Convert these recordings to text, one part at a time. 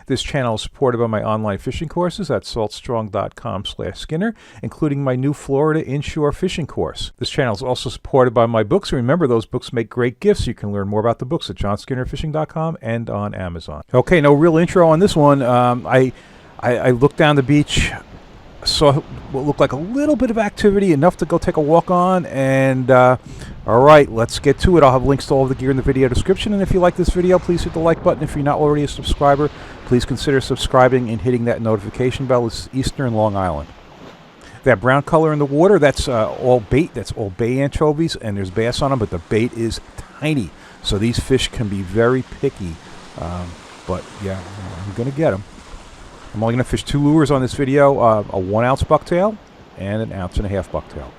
This channel is supported by my online fishing courses at saltstrong.com/Skinner, including my new Florida inshore fishing course. This channel is also supported by my books. Remember, those books make great gifts. You can learn more about the books at johnskinnerfishing.com and on Amazon. Okay, no real intro on this one. I looked down the beach, saw what looked like a little bit of activity, enough to go take a walk on, and all right, let's get to it. I'll have links to all of the gear in the video description, and if you like this video, please hit the like button. If you're not already a subscriber, please consider subscribing and hitting that notification bell. It's Eastern Long Island. That brown color in the water, that's all bait. That's all bay anchovies, and there's bass on them, but the bait is tiny, so these fish can be very picky. But yeah, I'm gonna get them. I'm only gonna fish 2 lures on this video: a 1 ounce bucktail and an 1.5 ounce bucktail.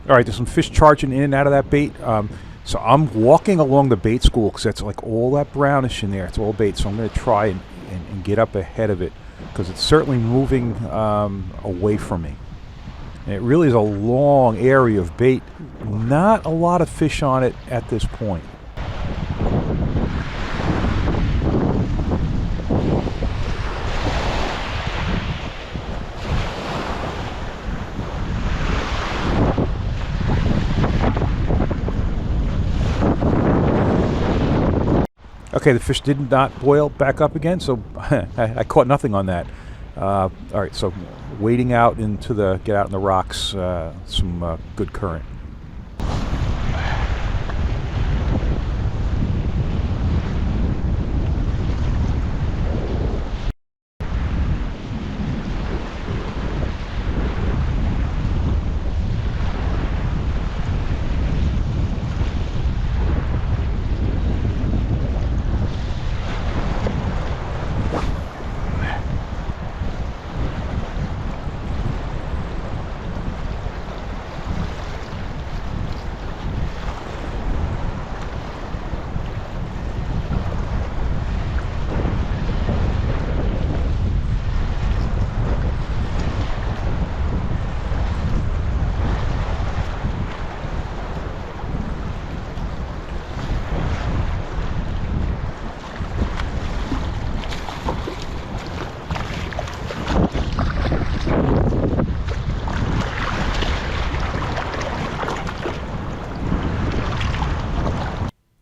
All right, there's some fish charging in and out of that bait. So I'm walking along the bait school because that's like all that brownish in there. It's all bait. So I'm going to try and get up ahead of it because it's certainly moving away from me. And it really is a long area of bait. Not a lot of fish on it at this point. Okay, the fish did not boil back up again, so I caught nothing on that. All right, so wading out into get out in the rocks, some good current.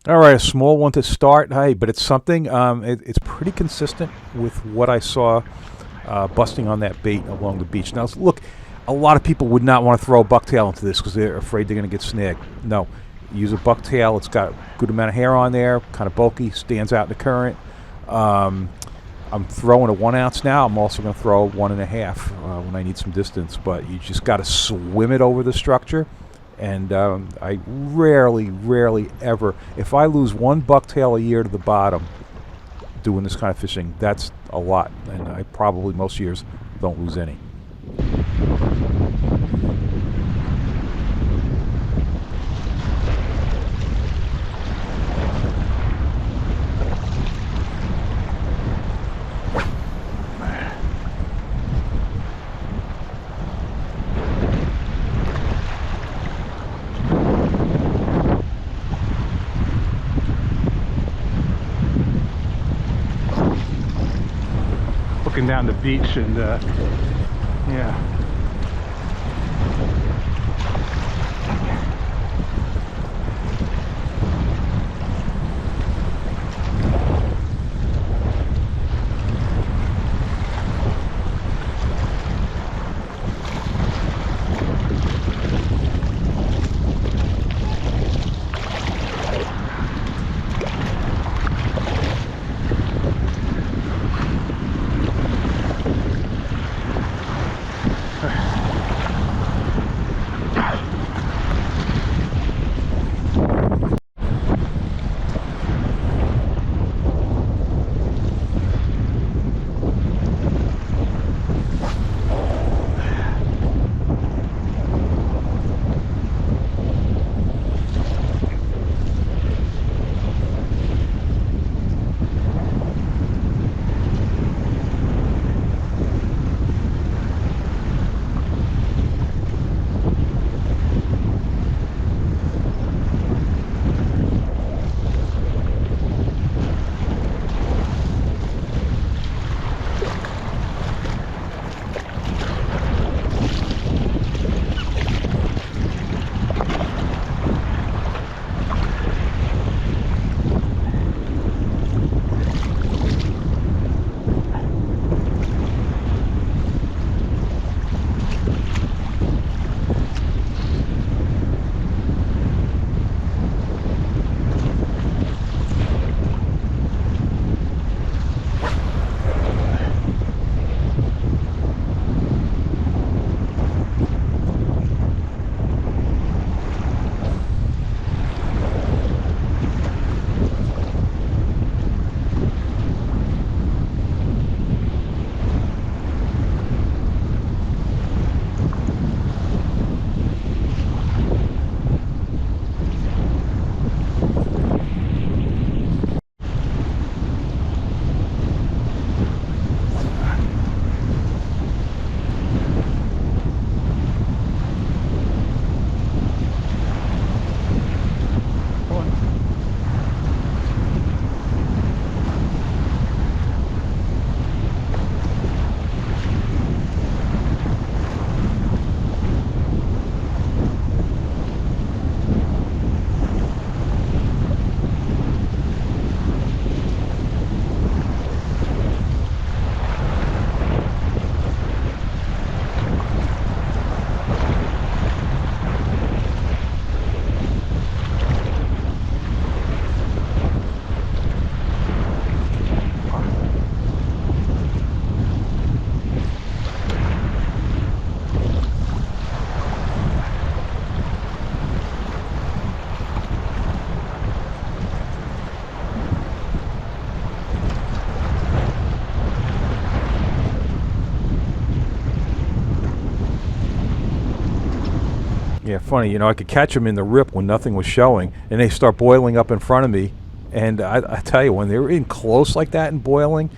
All right, a small one to start. Hey, but it's something. It's pretty consistent with what I saw busting on that bait along the beach. Now, look, a lot of people would not want to throw a bucktail into this because they're afraid they're going to get snagged. No, use a bucktail. It's got a good amount of hair on there, kind of bulky, stands out in the current. I'm throwing a 1 ounce now. I'm also going to throw 1.5 when I need some distance, but you just got to swim it over the structure. And I rarely ever, if I lose 1 bucktail a year to the bottom doing this kind of fishing, that's a lot, and I probably most years don't lose any. Looking down the beach and yeah. Yeah, funny. You know, I could catch them in the rip when nothing was showing, and they start boiling up in front of me. And I tell you, when they're in close like that and boiling,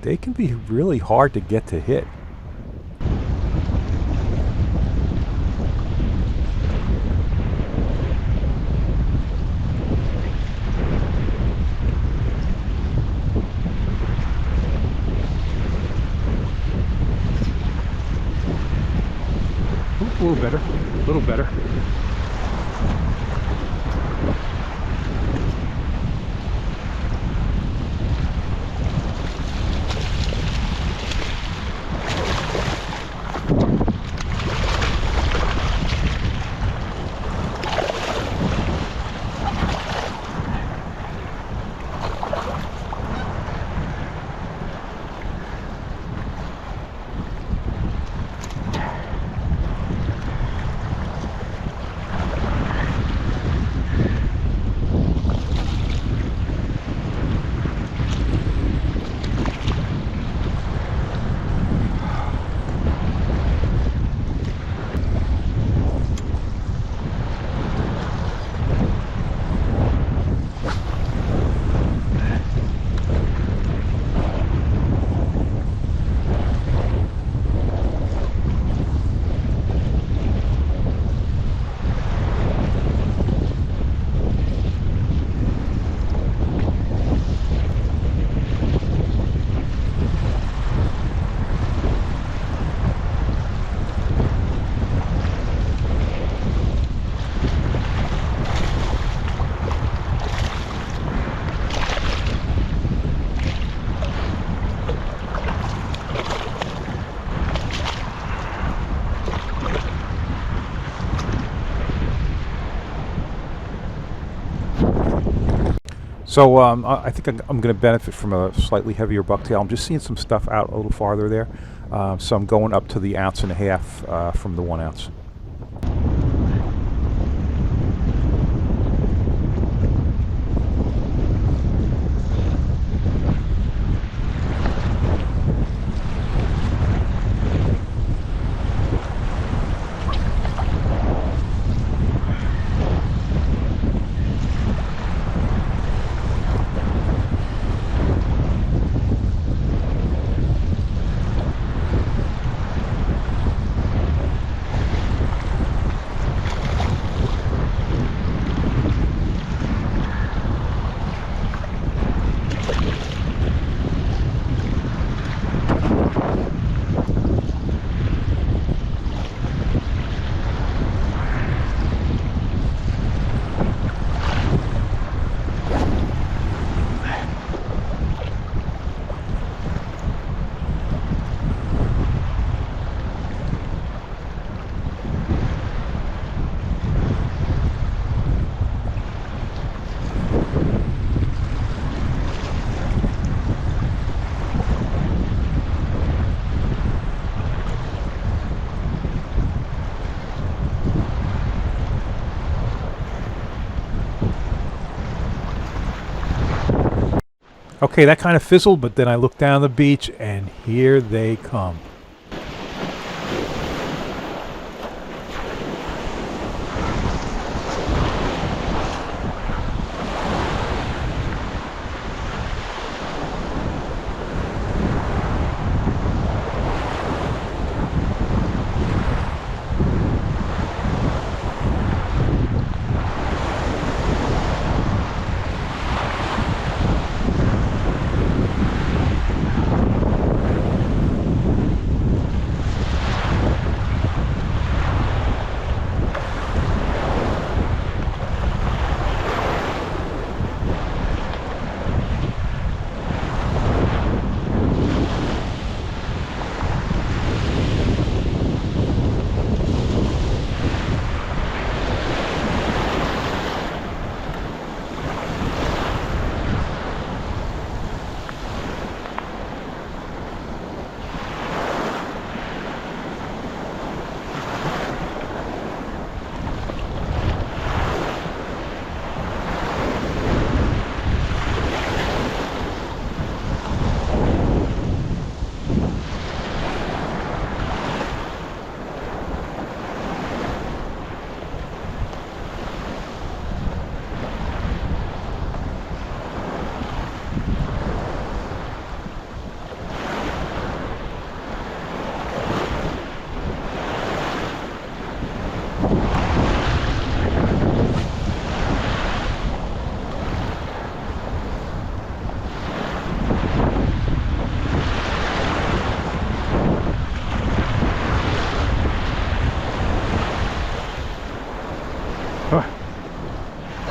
they can be really hard to get to hit. Ooh, a little better, a little better. So I think I'm going to benefit from a slightly heavier bucktail. I'm just seeing some stuff out a little farther there. So I'm going up to the 1.5 ounce from the 1 ounce. Okay, that kind of fizzled, but then I looked down the beach, and here they come.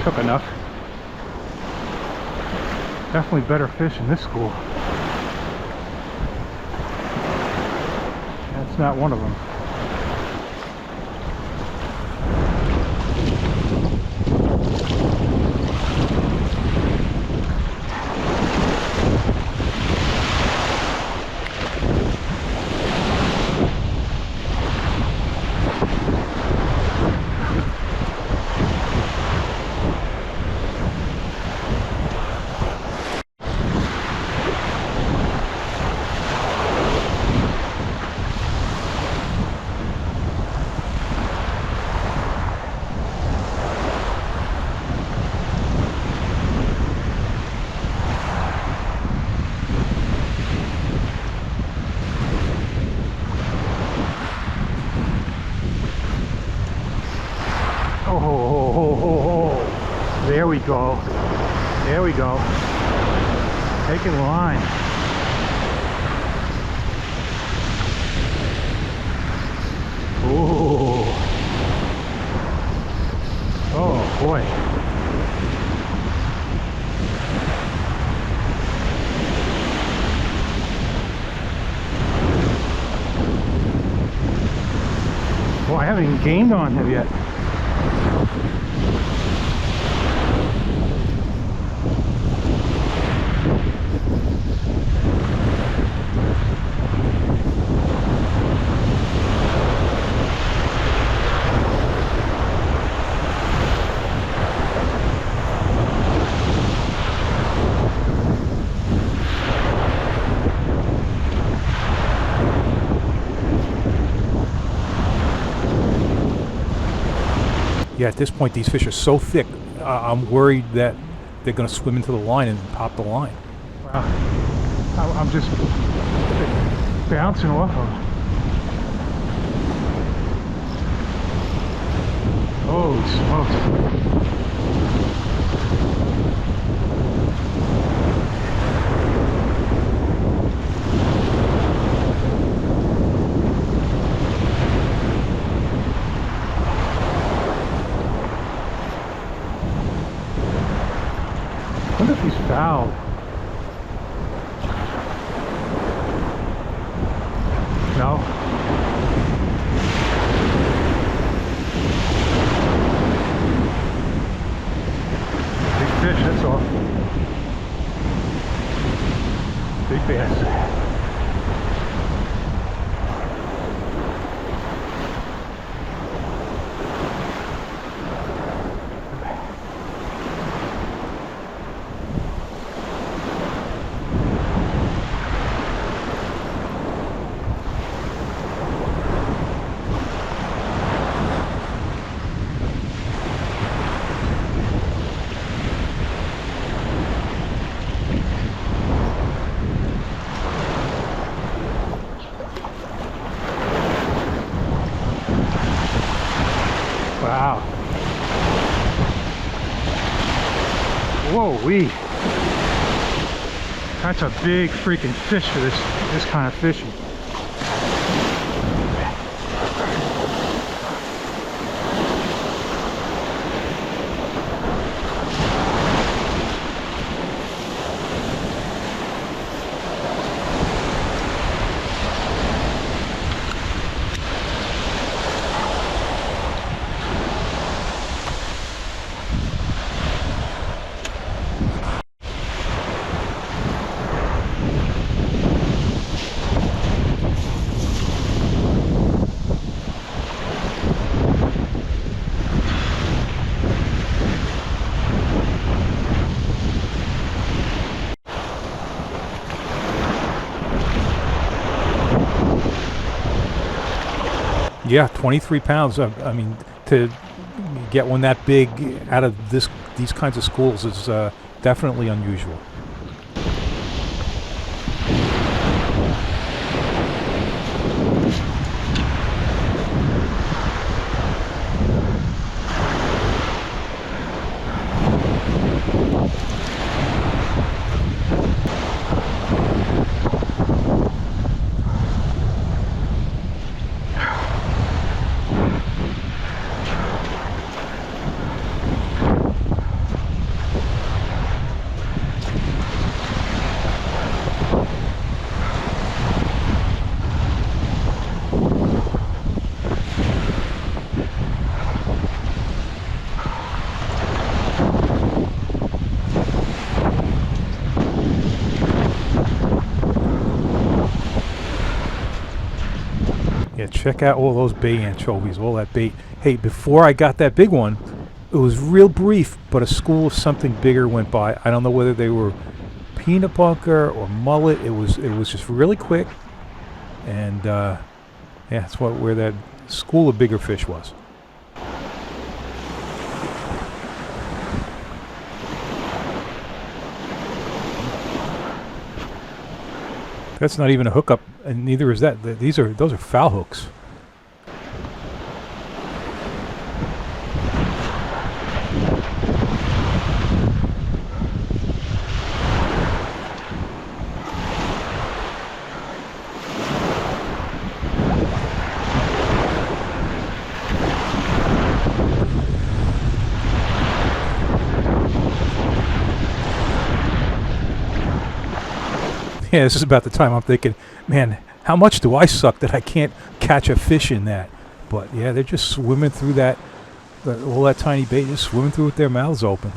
took enough. Definitely better fish in this school. That's not one of them. Oh, there we go. There we go. Taking the line. Oh. Oh boy. Oh, I haven't even gained on him yet. Yeah, at this point, these fish are so thick, I'm worried that they're going to swim into the line and pop the line. Wow. I'm just bouncing off of them. Holy smokes. I wonder if he's fouled. No. Big fish, that's all. Big bass. Wow. Whoa-wee. That's a big freaking fish for this kind of fishing. Yeah, 23 pounds. I mean, to get one that big out of these kinds of schools is definitely unusual. check out all those bay anchovies, all that bait. Hey, before I got that big one, it was real brief, but a school of something bigger went by. I don't know whether they were peanut bunker or mullet. It was just really quick, and yeah, that's where that school of bigger fish was. That's not even a hookup, and neither is that. Those are foul hooks. Yeah, this is about the time I'm thinking, man, how much do I suck that I can't catch a fish in that? But yeah, they're just swimming through all that tiny bait, just swimming through with their mouths open.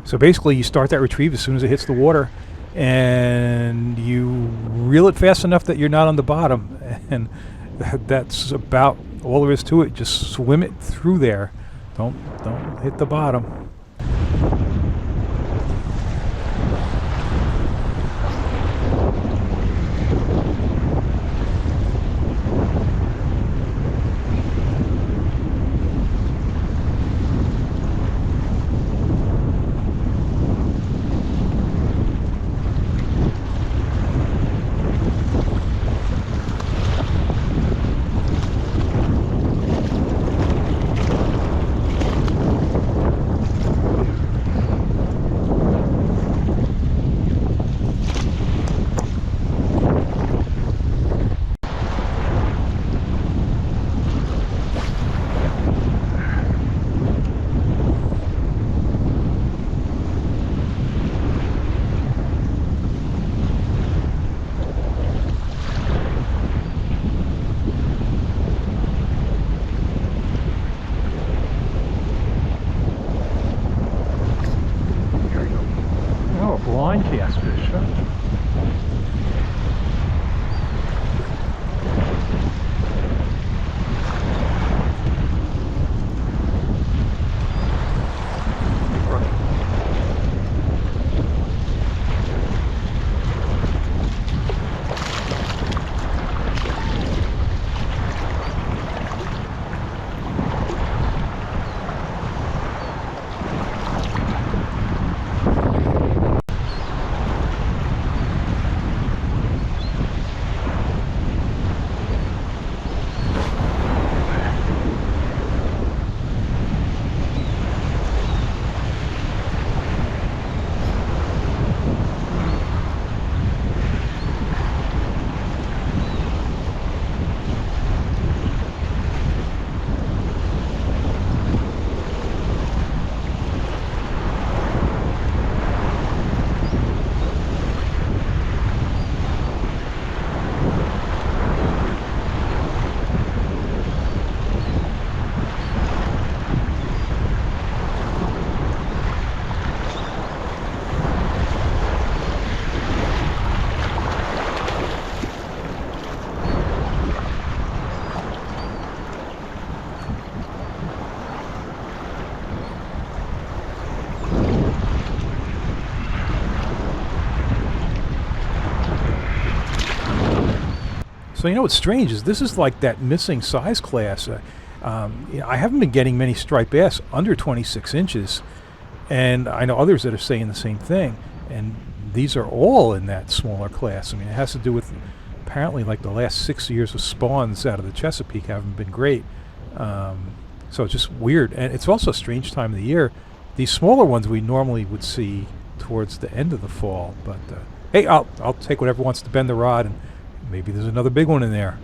So basically, you start that retrieve as soon as it hits the water, and you reel it fast enough that you're not on the bottom, and that's about all there is to it. Just swim it through there. Don't hit the bottom. So you know what's strange is this is like that missing size class. I haven't been getting many striped bass under 26 inches, and I know others that are saying the same thing. And these are all in that smaller class. I mean, it has to do with apparently like the last 6 years of spawns out of the Chesapeake haven't been great. So it's just weird, and it's also a strange time of the year. These smaller ones we normally would see towards the end of the fall, but hey, I'll take whatever wants to bend the rod, and maybe there's another big one in there.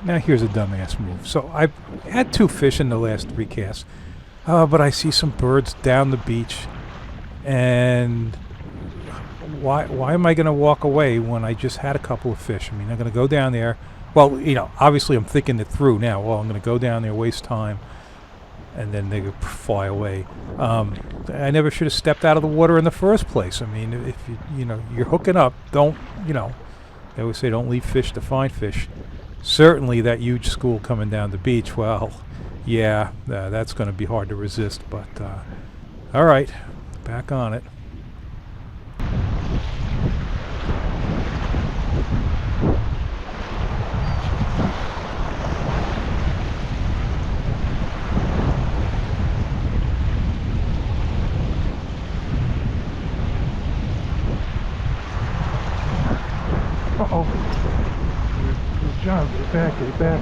Now here's a dumbass move. So I had 2 fish in the last 3 casts, but I see some birds down the beach, and why am I going to walk away when I just had a couple of fish? I mean, I'm going to go down there. Well, you know, obviously I'm thinking it through now. Well, I'm going to go down there, waste time, and then they fly away. I never should have stepped out of the water in the first place. I mean, if you know you're hooking up, don't, you know, they always say don't leave fish to find fish. Certainly that huge school coming down the beach, well, yeah, that's going to be hard to resist. But all right, back on it. Uh-oh. Here's John. Get back, get back.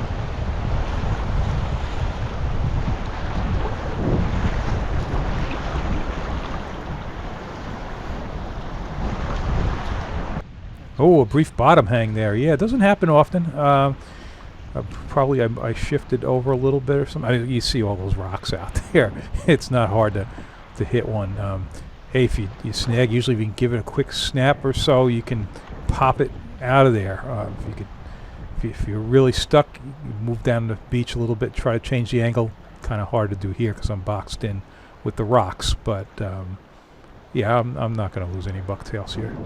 Oh, a brief bottom hang there. Yeah, it doesn't happen often. Probably I shifted over a little bit or something. I mean, you see all those rocks out there. It's not hard to hit one. Hey, if you snag, usually if you can give it a quick snap or so, you can pop it out of there. If you're really stuck, you move down the beach a little bit, try to change the angle. Kind of hard to do here because I'm boxed in with the rocks. But yeah, I'm not going to lose any bucktails here.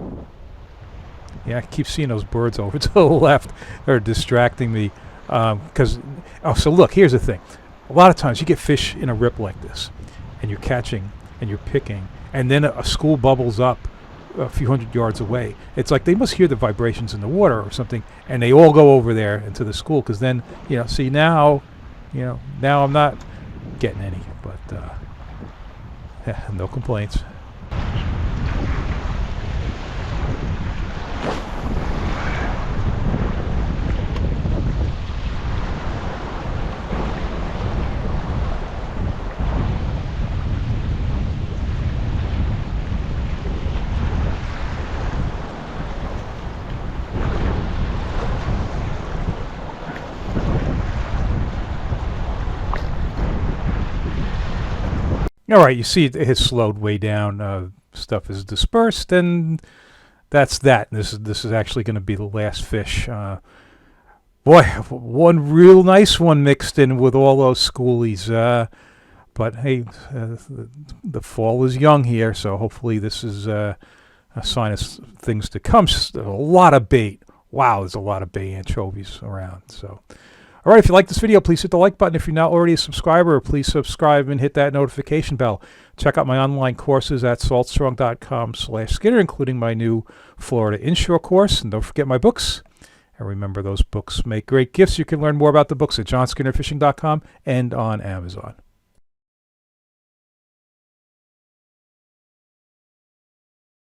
Yeah, I keep seeing those birds over to the left. They're distracting me. So look, here's the thing. A lot of times you get fish in a rip like this, and you're catching and you're picking, and then a school bubbles up a few hundred yards away. It's like they must hear the vibrations in the water or something, and they all go over there into the school, because then, you know, see now, you know, now I'm not getting any, but yeah, no complaints. All right, you see it has slowed way down. Stuff is dispersed, and that's that. This is actually going to be the last fish. Boy, one real nice one mixed in with all those schoolies. But hey, the fall is young here, so hopefully this is a sign of things to come. A lot of bait. Wow, there's a lot of bay anchovies around. So. All right, if you like this video, please hit the like button. If you're not already a subscriber, please subscribe and hit that notification bell. Check out my online courses at saltstrong.com/Skinner, including my new Florida inshore course. And don't forget my books. And remember, those books make great gifts. You can learn more about the books at johnskinnerfishing.com and on Amazon.